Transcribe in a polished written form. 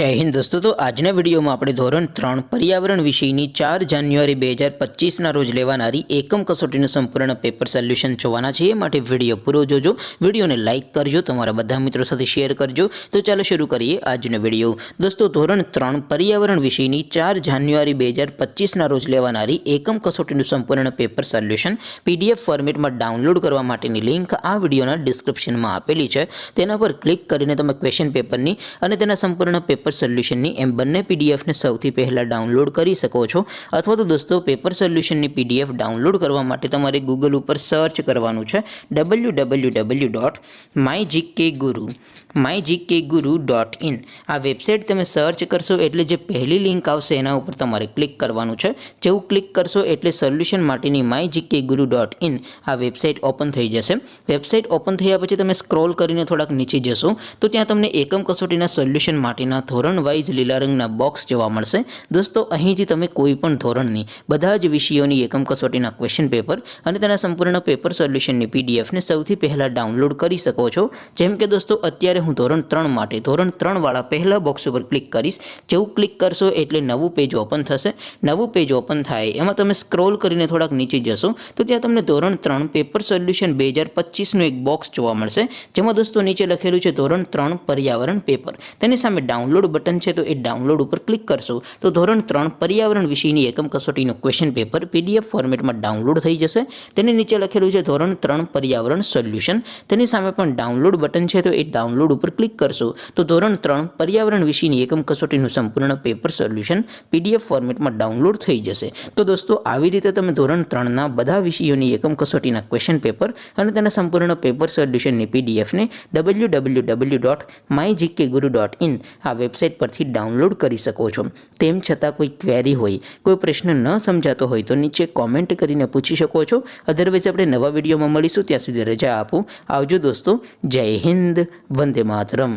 जय हिंद दोस्तों। तो आज विडियो में આપણે ધોરણ 3 पर्यावरण વિષયની 4 જાન્યુઆરી 2025 રોજ લેવાનારી એકમ કસોટીનું સંપૂર્ણ પેપર સોલ્યુશન જોવાના છે। માટે વિડિયો પૂરો જોજો, વિડિયોને લાઈક કરજો, તમારા બધા મિત્રો સાથે શેર કરજો। તો ચાલો શરૂ કરીએ આજનો વિડિયો। દોસ્તો ધોરણ 3 पर्यावरण વિષયની 4 જાન્યુઆરી 2025 રોજ લેવાનારી એકમ કસોટીનું સંપૂર્ણ પેપર સોલ્યુશન પીડીએફ ફોર્મેટમાં ડાઉનલોડ કરવા માટેની લિંક આ વિડિયોના ડિસ્ક્રિપ્શનમાં આપેલી છે। તેના પર ક્લિક કરીને તમે ક્વેશ્ચન પેપરની અને તેના સંપૂર્ણ પેપર સોલ્યુશનની એમ બંને પીડીએફને સૌથી પહેલાં ડાઉનલોડ કરી શકો છો। અથવા તો દોસ્તો પેપર સોલ્યુશનની પીડીએફ ડાઉનલોડ કરવા માટે તમારે ગૂગલ ઉપર સર્ચ કરવાનું છે www.mygkguru.in। આ વેબસાઇટ તમે સર્ચ કરશો એટલે જે પહેલી લિંક આવશે એના ઉપર તમારે ક્લિક કરવાનું છે। જેવું ક્લિક કરશો એટલે સોલ્યુશન માટેની mygkguru.in આ વેબસાઇટ ઓપન થઈ જશે। વેબસાઇટ ઓપન થયા પછી તમે સ્ક્રોલ કરીને થોડાક નીચે જશો તો ત્યાં તમને એકમ કસોટીના સોલ્યુશન માટેના ધોરણ વાઇઝ લીલા રંગના બોક્સ જોવા મળશે। દોસ્તો અહીંથી તમે કોઈ પણ ધોરણની બધા જ વિષયોની એકમ કસોટીના ક્વેશ્ચન પેપર અને તેના સંપૂર્ણ પેપર સોલ્યુશનની પીડીએફને સૌથી પહેલાં ડાઉનલોડ કરી શકો છો। જેમ કે દોસ્તો અત્યારે હું ધોરણ 3 માટે ધોરણ 3 વાળા પહેલા બોક્સ ઉપર ક્લિક કરીશ। જેવું ક્લિક કરશો એટલે નવું પેજ ઓપન થશે। નવું પેજ ઓપન થાય એમાં તમે સ્ક્રોલ કરીને થોડાક નીચે જશો તો ત્યાં તમને ધોરણ 3 પેપર સોલ્યુશન 2025નું એક બોક્સ જોવા મળશે। જેમાં દોસ્તો નીચે લખેલું છે ધોરણ 3 पर्यावरण પેપર। તેની સામે ડાઉનલોડ બટન છે તો એ ડાઉનલોડ ઉપર ક્લિક કરશો તો ધોરણ 3 पर्यावरण વિષયની એકમ કસોટીનું ક્વેશ્ચન પેપર પીડીએફ ફોર્મેટમાં ડાઉનલોડ થઈ જશે। તેની નીચે લખેલું છે ધોરણ 3 पर्यावरण સોલ્યુશન। તેની સામે પણ ડાઉનલોડ બટન છે તો એ ડાઉનલોડ ઉપર ક્લિક કરશો તો ધોરણ 3 पर्यावरण વિષયની એકમ કસોટીનું સંપૂર્ણ પેપર સોલ્યુશન પીડીએફ ફોર્મેટમાં ડાઉનલોડ થઈ જશે। તો દોસ્તો આવી રીતે તમે ધોરણ 3ના બધા વિષયોની એકમ કસોટીના ક્વેશ્ચન પેપર અને તેના સંપૂર્ણ પેપર સોલ્યુશનની પીડીએફને www.mygkguru.in આ વેબસાઇટ પરથી ડાઉનલોડ કરી શકો છો। તેમ છતાં કોઈ ક્વેરી હોય, કોઈ પ્રશ્ન ન સમજાતો હોય તો નીચે કોમેન્ટ કરીને પૂછી શકો છો। અધરવાઇઝ આપણે નવા વિડીયોમાં મળીશું, ત્યાં સુધી રજા આપો। આવજો દોસ્તો। જય હિન્દ, વંદે માતરમ।